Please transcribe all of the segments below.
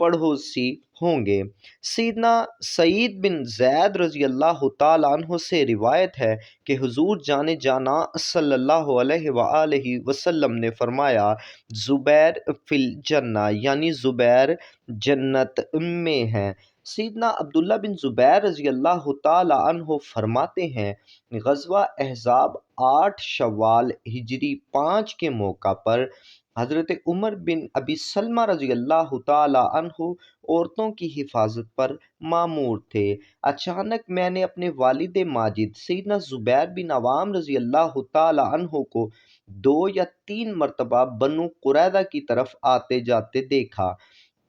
پڑوسی ہوں گے۔ سیدنا سعید بن زید رضی اللہ تعالیٰ عنہ سے روایت ہے کہ حضور جان جانا صلی اللہ علیہ وآلہ وسلم نے فرمایا، زبیر فی الجنہ، یعنی زبیر جنت میں ہیں۔ سیدنا عبداللہ بن زبیر رضی اللہ تعالیٰ عنہ فرماتے ہیں، غزوہ احزاب 8 شوال ہجری 5 کے موقع پر حضرت عمر بن ابی سلمہ رضی اللہ تعالیٰ عنہ عورتوں کی حفاظت پر مامور تھے۔ اچانک میں نے اپنے والد ماجد سیدنا زبیر بن عوام رضی اللہ تعالیٰ عنہ کو 2 یا 3 مرتبہ بنو قریظہ کی طرف آتے جاتے دیکھا۔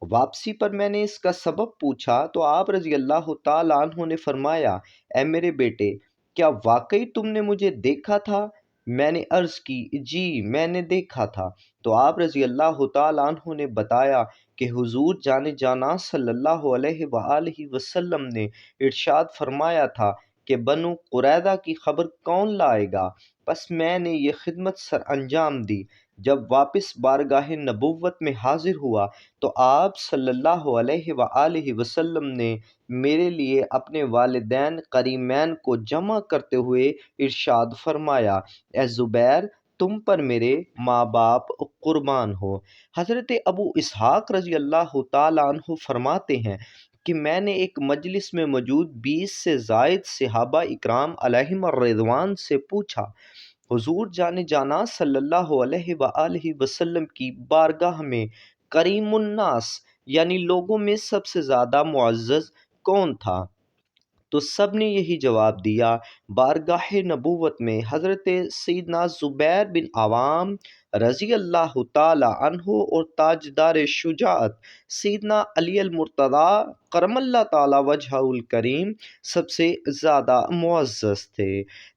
واپسی پر میں نے اس کا سبب پوچھا تو آپ رضی اللہ تعالیٰ عنہ نے فرمایا، اے میرے بیٹے، کیا واقعی تم نے مجھے دیکھا تھا؟ میں نے عرض کی، جی میں نے دیکھا تھا۔ تو آپ رضی اللہ تعالیٰ عنہ نے بتایا کہ حضور جان جانا صلی اللہ علیہ وآلہ وسلم نے ارشاد فرمایا تھا کہ بنو قریظہ کی خبر کون لائے گا؟ پس میں نے یہ خدمت سر انجام دی۔ جب واپس بارگاہ نبوت میں حاضر ہوا تو آپ صلی اللہ علیہ وآلہ وسلم نے میرے لیے اپنے والدین کریمین کو جمع کرتے ہوئے ارشاد فرمایا، اے زبیر، تم پر میرے ماں باپ قربان ہو۔ حضرت ابو اسحاق رضی اللہ تعالیٰ عنہ فرماتے ہیں کہ میں نے ایک مجلس میں موجود 20 سے زائد صحابہ اکرام علیہم الرضوان سے پوچھا، حضور جان جانا صلی اللہ علیہ وآلہ وسلم کی بارگاہ میں کریم الناس، یعنی لوگوں میں سب سے زیادہ معزز کون تھا؟ تو سب نے یہی جواب دیا، بارگاہ نبوت میں حضرت سیدنا زبیر بن عوام رضی اللہ تعالی عنہ اور تاجدار شجاعت سیدنا علی المرتضیٰ کرم اللہ تعالی وجہہ الکریم سب سے زیادہ معزز تھے۔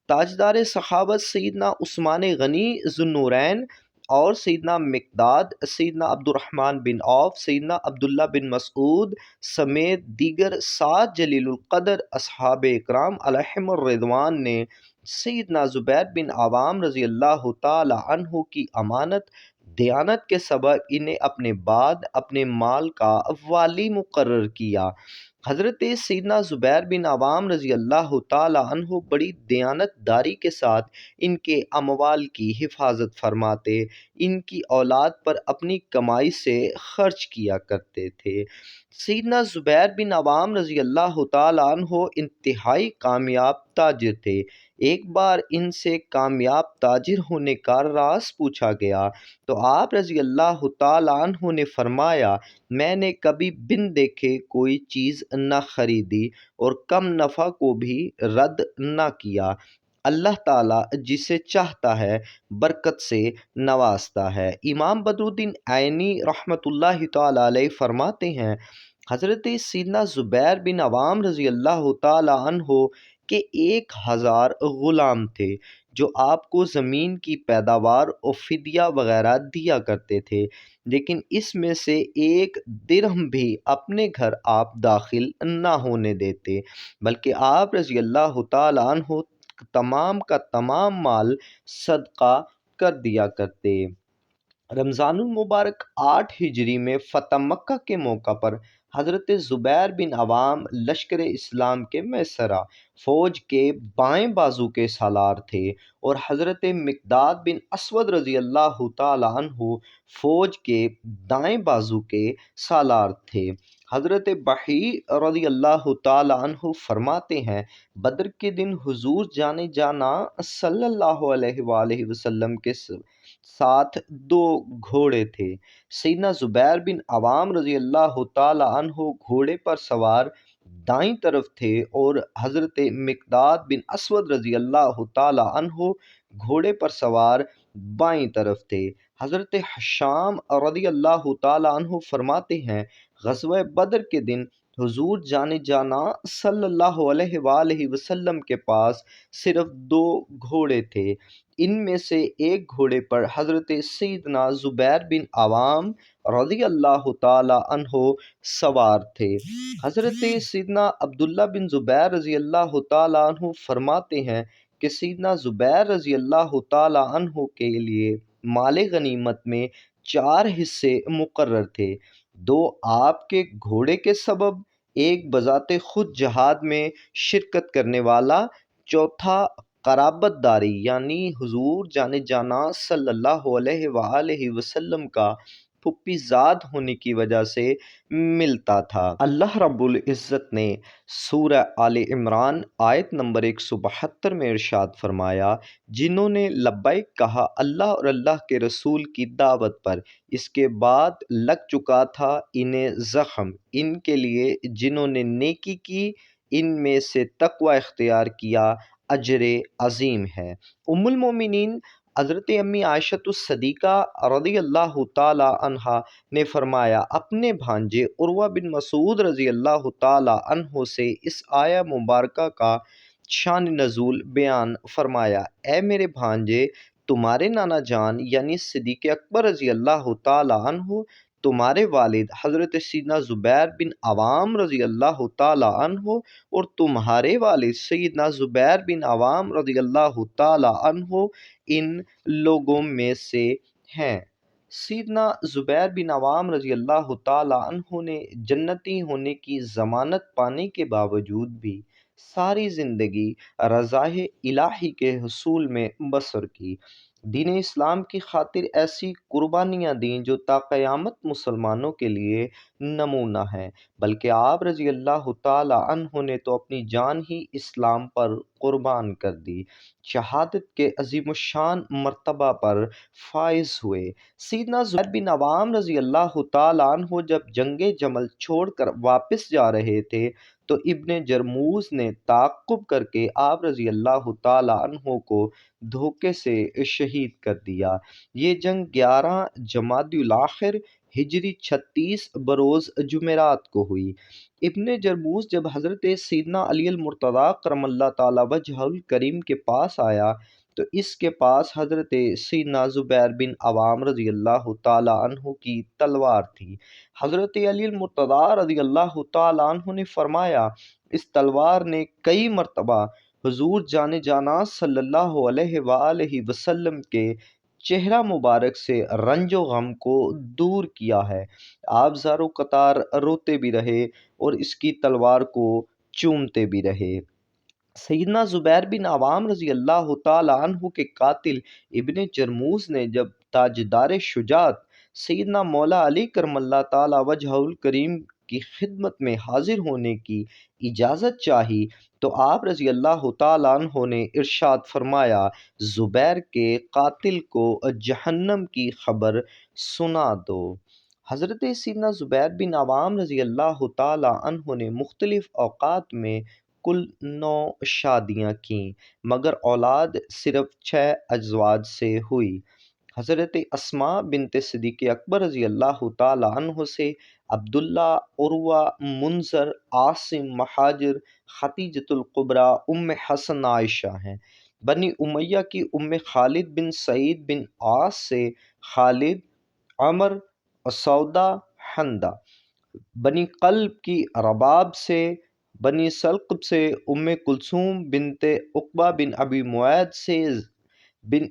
تاجدار صحابت سیدنا عثمان غنی ذو النورین اور سیدنا مقداد، سیدنا عبد الرحمن بن عوف، سیدنا عبداللہ بن مسعود سمیت دیگر 7 جلیل القدر اصحاب اکرام علیہم الرضوان نے سیدنا زبیر بن عوام رضی اللہ تعالی عنہ کی امانت دیانت کے سبب انہیں اپنے بعد اپنے مال کا والی مقرر کیا۔ حضرت سیدنا زبیر بن عوام رضی اللہ تعالی عنہ بڑی دیانت داری کے ساتھ ان کے اموال کی حفاظت فرماتے، ان کی اولاد پر اپنی کمائی سے خرچ کیا کرتے تھے۔ سیدنا زبیر بن عوام رضی اللہ تعالی عنہ انتہائی کامیاب تاجر تھے۔ ایک بار ان سے کامیاب تاجر ہونے کا راز پوچھا گیا تو آپ رضی اللہ تعالی عنہ نے فرمایا، میں نے کبھی بن دیکھے کوئی چیز نہ خریدی اور کم نفع کو بھی رد نہ کیا۔ اللہ تعالیٰ جسے چاہتا ہے برکت سے نوازتا ہے۔ امام بدر الدین عینی رحمۃ اللہ تعالی علیہ فرماتے ہیں، حضرت سیدنا زبیر بن عوام رضی اللہ تعالی عنہ کے 1000 غلام تھے جو آپ کو زمین کی پیداوار اور فدیہ وغیرہ دیا کرتے تھے، لیکن اس میں سے 1 درہم بھی اپنے گھر آپ داخل نہ ہونے دیتے، بلکہ آپ رضی اللہ تعالی عنہ تمام کا تمام مال صدقہ کر دیا کرتے۔ رمضان المبارک 8 ہجری میں فتح مکہ کے موقع پر حضرت زبیر بن عوام لشکر اسلام کے میسرہ فوج کے بائیں بازو کے سالار تھے اور حضرت مقداد بن اسود رضی اللہ تعالی عنہ فوج کے دائیں بازو کے سالار تھے۔ حضرت بحی رضی اللہ تعالی عنہ فرماتے ہیں، بدر کے دن حضور جانے جانا صلی اللہ علیہ وآلہ وسلم کے ساتھ 2 گھوڑے تھے۔ سیدنا زبیر بن عوام رضی اللہ تعالی عنہ گھوڑے پر سوار دائیں طرف تھے اور حضرت مقداد بن اسود رضی اللہ تعالی عنہ گھوڑے پر سوار بائیں طرف تھے۔ حضرت حشام رضی اللہ تعالی عنہ فرماتے ہیں، غزوہ بدر کے دن حضور جانے جانا صلی اللہ علیہ وآلہ وسلم کے پاس صرف 2 گھوڑے تھے، ان میں سے ایک گھوڑے پر حضرت سیدنا زبیر بن عوام رضی اللہ تعالی عنہ سوار تھے۔ حضرت سیدنا عبداللہ بن زبیر رضی اللہ تعالی عنہ فرماتے ہیں کہ سیدنا زبیر رضی اللہ تعالی عنہ کے لیے مال غنیمت میں 4 حصے مقرر تھے۔ دو آپ کے گھوڑے کے سبب، ایک بذات خود جہاد میں شرکت کرنے والا، چوتھا قرابت داری یعنی حضور جان جانا صلی اللہ علیہ وآلہ وسلم کا پھپھی زاد ہونے کی وجہ سے ملتا تھا۔ اللہ رب العزت نے سورہ آل عمران آیت نمبر 172 میں ارشاد فرمایا، جنہوں نے لبیک کہا اللہ اور اللہ کے رسول کی دعوت پر، اس کے بعد لگ چکا تھا انہیں زخم، ان کے لیے جنہوں نے نیکی کی، ان میں سے تقوی اختیار کیا، اجر عظیم ہے۔ ام المومنین حضرت امی عائشہ الصدیقہ رضی اللہ تعالی عنہا نے فرمایا، اپنے بھانجے عروہ بن مسعود رضی اللہ تعالی عنہ سے اس آیہ مبارکہ کا شان نزول بیان فرمایا، اے میرے بھانجے، تمہارے نانا جان یعنی صدیق اکبر رضی اللہ تعالی عنہ، تمہارے والد حضرت سیدنا زبیر بن عوام رضی اللہ تعالی عنہ اور تمہارے والد سیدنا زبیر بن عوام رضی اللہ تعالی عنہ ان لوگوں میں سے ہیں۔ سیدنا زبیر بن عوام رضی اللہ تعالی عنہ نے جنتی ہونے کی ضمانت پانے کے باوجود بھی ساری زندگی رضائے الہی کے حصول میں بسر کی، دین اسلام کی خاطر ایسی قربانیاں دیں جو تا قیامت مسلمانوں کے لیے نمونہ ہیں، بلکہ آپ رضی اللہ تعالی عنہ نے تو اپنی جان ہی اسلام پر قربان کر دی، شہادت کے عظیم الشان مرتبہ پر فائز ہوئے۔ سیدنا زبیر بن عوام رضی اللہ تعالی عنہ جب جنگ جمل چھوڑ کر واپس جا رہے تھے تو ابن جرموز نے تعاقب کر کے آپ رضی اللہ تعالی عنہ کو دھوکے سے شہید کر دیا۔ یہ جنگ 11 جمادی الاخر ہجری 36 بروز جمعرات کو ہوئی۔ ابن جرموز جب حضرت سیدنا علی المرتضیٰ کرم اللہ تعالی وجہہ الکریم کے پاس آیا تو اس کے پاس حضرت سیدنا زبیر بن عوام رضی اللہ تعالی عنہ کی تلوار تھی۔ حضرت علی المرتضیٰ رضی اللہ تعالی عنہ نے فرمایا، اس تلوار نے کئی مرتبہ حضور جان جانا صلی اللہ علیہ وآلہ وسلم کے چہرہ مبارک سے رنج و غم کو دور کیا ہے۔ آپ زار و قطار روتے بھی رہے اور اس کی تلوار کو چومتے بھی رہے۔ سیدنا زبیر بن عوام رضی اللہ تعالی عنہ کے قاتل ابن جرموز نے جب تاجدار شجاعت سیدنا مولا علی کرم اللہ تعالی وجہہ الکریم کی خدمت میں حاضر ہونے کی اجازت چاہی تو آپ رضی اللہ تعالی عنہ نے ارشاد فرمایا، زبیر کے قاتل کو جہنم کی خبر سنا دو۔ حضرت سیدنا زبیر بن عوام رضی اللہ تعالی عنہ نے مختلف اوقات میں کل 9 شادیاں کیں، مگر اولاد صرف 6 ازواج سے ہوئی۔ حضرت اسماء بنت صدیق اکبر رضی اللہ تعالی عنہ سے عبداللہ، عروہ، منذر، عاصم، مہاجر، خدیجۃ الکبریٰ، ام حسن عائشہ ہیں۔ بنی امیہ کی ام خالد بن سعید بن عاص سے خالد، عمر، سودا، حندہ۔ بنی قلب کی رباب سے، بنی سلقب سے ام کلثوم بنت عقبہ بن ابی معید سے، بن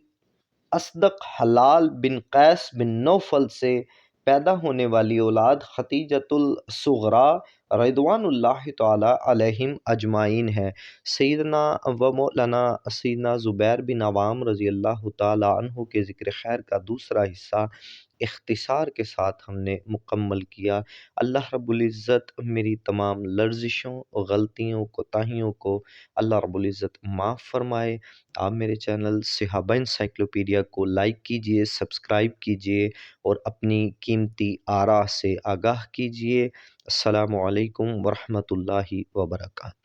اصدق حلال بن قیس بن نوفل سے پیدا ہونے والی اولاد خدیجۃ الصغریٰ رضوان اللہ تعالی علیہم اجمعین ہے۔ سیدنا و مولانا سیدنا زبیر بن عوام رضی اللہ تعالی عنہ کے ذکر خیر کا دوسرا حصہ اختصار کے ساتھ ہم نے مکمل کیا۔ اللہ رب العزت میری تمام لرزشوں، غلطیوں، کوتاہیوں کو اللہ رب العزت معاف فرمائے۔ آپ میرے چینل صحابہ انسائکلوپیڈیا کو لائک کیجئے، سبسکرائب کیجئے اور اپنی قیمتی آراء سے آگاہ کیجئے۔ السلام علیکم ورحمۃ اللہ وبرکاتہ۔